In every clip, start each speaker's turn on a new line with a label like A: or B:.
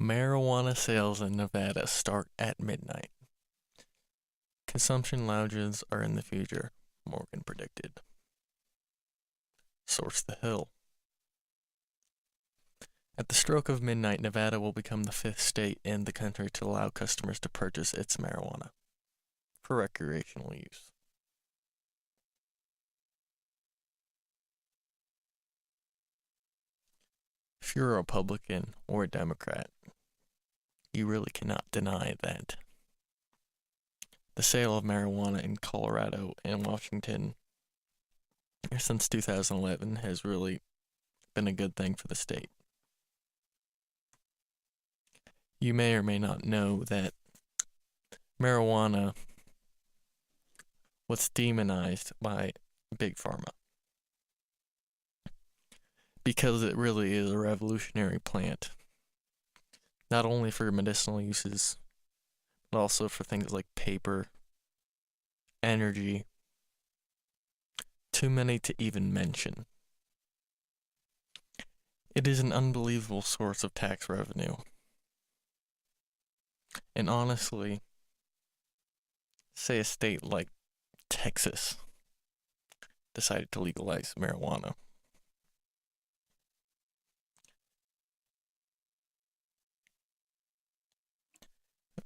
A: Marijuana sales in Nevada start at midnight. Consumption lounges are in the future, Morgan predicted. Source The Hill. At the stroke of midnight, Nevada will become the fifth state in the country to allow customers to purchase its marijuana for recreational use. If you're a Republican or a Democrat, you really cannot deny that the sale of marijuana in Colorado and Washington since 2011 has really been a good thing for the state. You may or may not know that marijuana was demonized by Big Pharma because it really is a revolutionary plant, not only for medicinal uses, but also for things like paper, energy, too many to even mention. It is an unbelievable source of tax revenue. And honestly, say a state like Texas decided to legalize marijuana.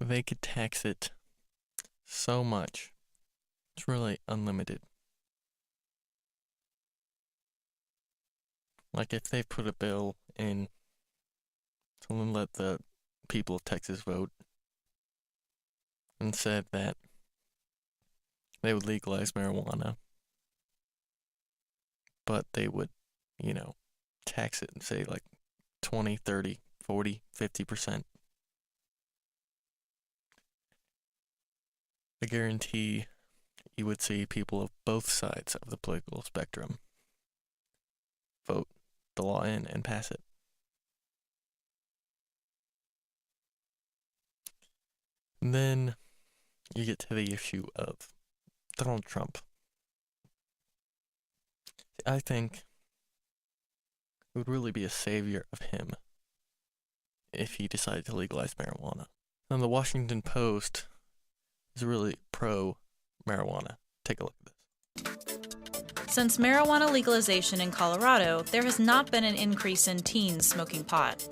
A: They could tax it so much. It's really unlimited. Like if they put a bill in to let the people of Texas vote and said that they would legalize marijuana, but they would, tax it and say like 20, 30, 40, 50%. I guarantee you would see people of both sides of the political spectrum vote the law in and pass it. And then you get to the issue of Donald Trump. I think it would really be a savior of him if he decided to legalize marijuana. And the Washington Post is really pro marijuana. Take a look at this.
B: Since marijuana legalization in Colorado, there has not been an increase in teens smoking pot.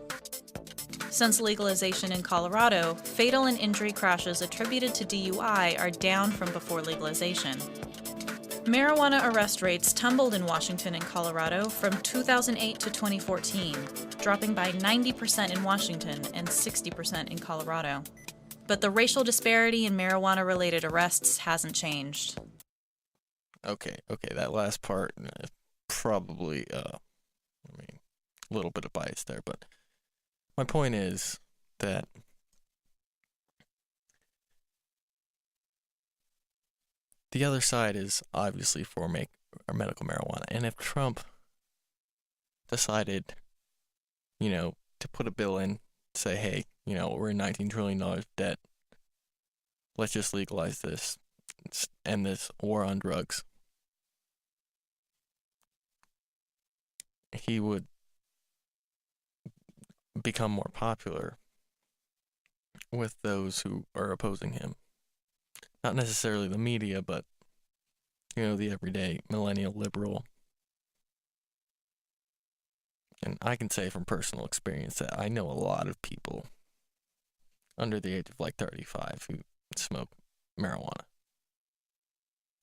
B: Since legalization in Colorado, fatal and injury crashes attributed to DUI are down from before legalization. Marijuana arrest rates tumbled in Washington and Colorado from 2008 to 2014, dropping by 90% in Washington and 60% in Colorado. But the racial disparity in marijuana-related arrests hasn't changed.
A: Okay, that last part is probably, a little bit of bias there, but my point is that the other side is obviously for medical marijuana, and if Trump decided, to put a bill in, say, hey, we're in $19 trillion debt, let's just legalize this, end this war on drugs, he would become more popular with those who are opposing him. Not necessarily the media, but, the everyday millennial liberal. And I can say from personal experience that I know a lot of people under the age of like 35 who smoke marijuana.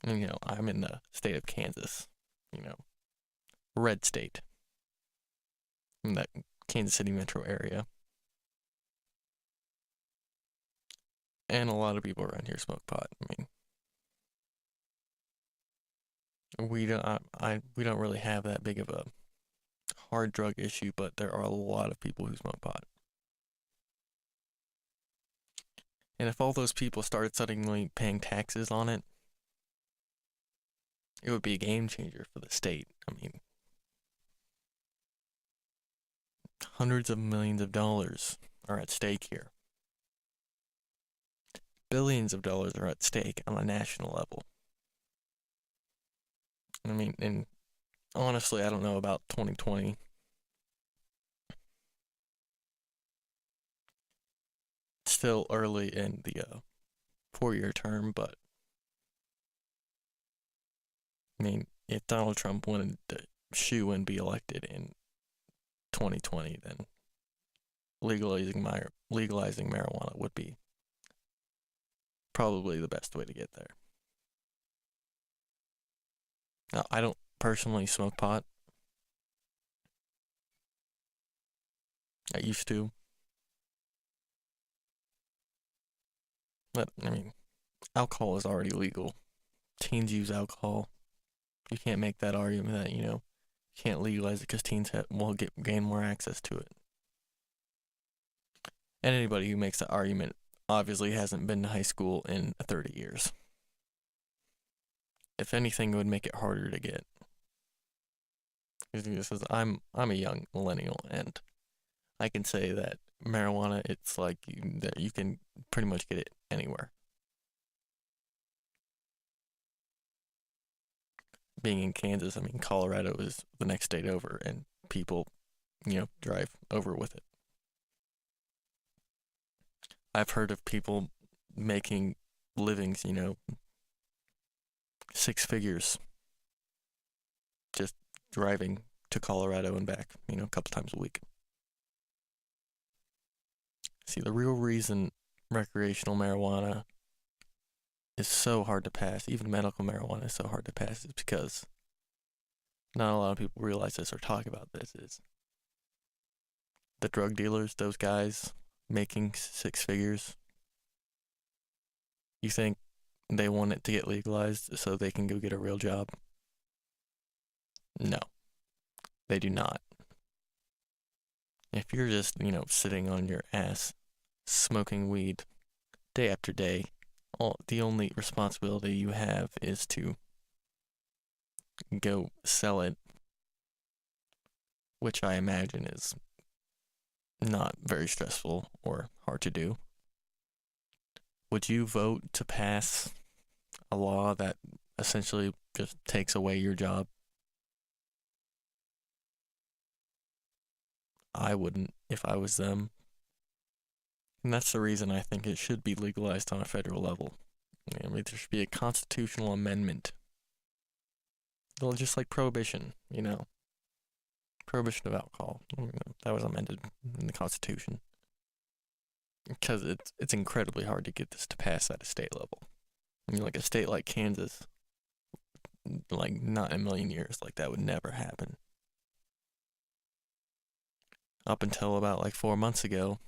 A: And, I'm in the state of Kansas, red state, in that Kansas City metro area. And a lot of people around here smoke pot. We don't really have that big of a hard drug issue, but there are a lot of people who smoke pot. And if all those people started suddenly paying taxes on it, it would be a game changer for the state. Hundreds of millions of dollars are at stake here. Billions of dollars are at stake on a national level. And honestly, I don't know about 2020. still early in the 4-year term, but I mean, if Donald Trump wanted to shoe and be elected in 2020, then legalizing marijuana would be probably the best way to get there. Now, I don't personally smoke pot. I used to, but I mean, alcohol is already legal. Teens use alcohol. You can't make that argument that you can't legalize it because teens will gain more access to it. And anybody who makes that argument obviously hasn't been to high school in 30 years. If anything, it would make it harder to get. Because I'm a young millennial, and I can say that marijuana, it's like that you can pretty much get it anywhere. Being in Kansas, I mean, Colorado is the next state over, and people, drive over with it. I've heard of people making livings, 6 figures, just driving to Colorado and back, a couple times a week. See, the real reason recreational marijuana is so hard to pass, even medical marijuana is so hard to pass, is because not a lot of people realize this or talk about this, is the drug dealers, those guys making 6 figures, you think they want it to get legalized so they can go get a real job? No, they do not. If you're just, sitting on your ass, smoking weed day after day, the only responsibility you have is to go sell it, which I imagine is not very stressful or hard to do. Would you vote to pass a law that essentially just takes away your job? I wouldn't if I was them. And that's the reason I think it should be legalized on a federal level. I mean, there should be a constitutional amendment. Well, just like prohibition, prohibition of alcohol. That was amended in the Constitution. Because it's incredibly hard to get this to pass at a state level. I mean, like a state like Kansas, like not in a million years, like that would never happen. Up until about like 4 months ago,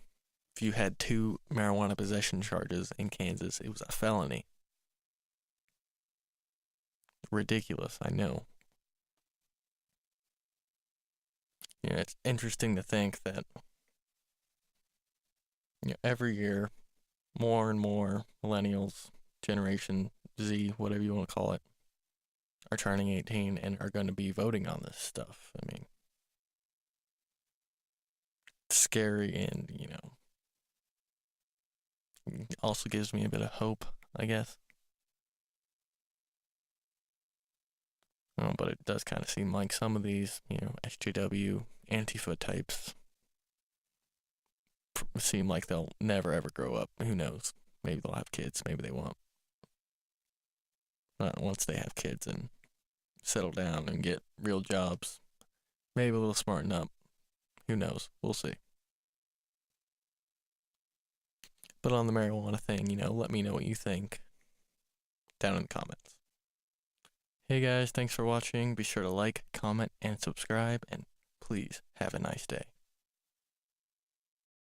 A: if you had 2 marijuana possession charges in Kansas, it was a felony. Ridiculous, I know. It's interesting to think that every year, more and more millennials, Generation Z, whatever you want to call it, are turning 18 and are going to be voting on this stuff. I mean, it's scary, and, also gives me a bit of hope, I guess. But it does kind of seem like some of these, SJW, Antifa types seem like they'll never ever grow up. Who knows? Maybe they'll have kids, maybe they won't. But once they have kids and settle down and get real jobs, maybe they'll smarten up. Who knows? We'll see. But on the marijuana thing, let me know what you think down in the comments. Hey guys, thanks for watching. Be sure to like, comment, and subscribe, and please have a nice day.